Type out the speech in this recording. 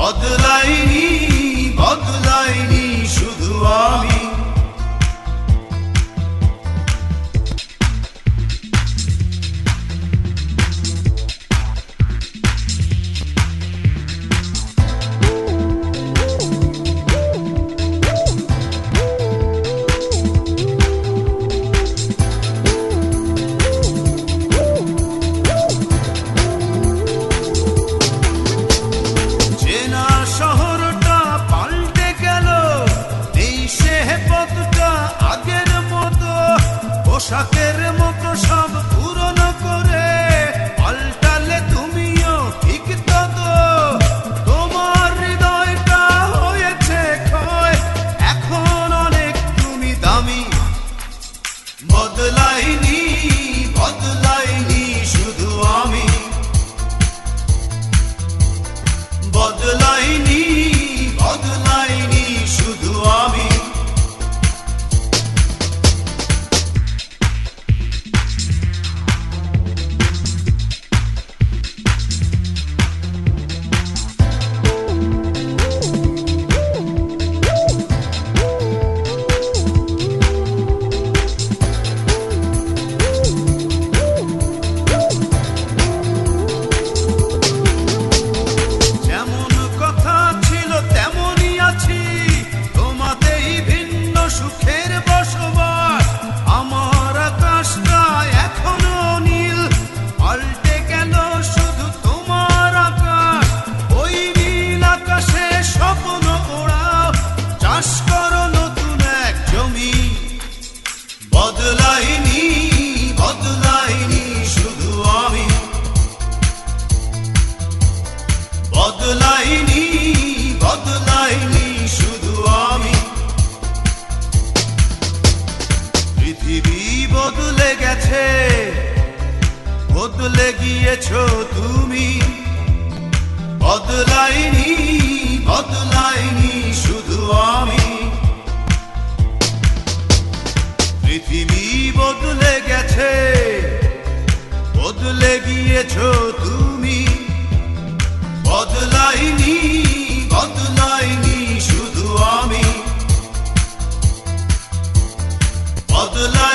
বদলাইনি বদলাইনি শুধু আমি। পোশাকের মতো সব পুরনো করে পাল্টালে তুমিও ঠিক ততো। তোমার হৃদয়টা হয়েছে ক্ষয়, এখন অনেক তুমি দামি। বদলাইনি বদলাইনি শুধু আমি। বদলাইনি বদলাইনি শুধু আমি। বদলাইনি বদলাইনি শুধু আমি। বদলাইনি বদলাইনি শুধু আমি। পৃথিবী বদলে গেছে, বদলে গিয়েছো তুমি। বদলাইনি বদলাইনি শুধু আমি। পৃথিবী বদলে গেছে, বদলে গিয়েছো তুমি। বদলাইনি বদলাইনি শুধু আমি। বদলা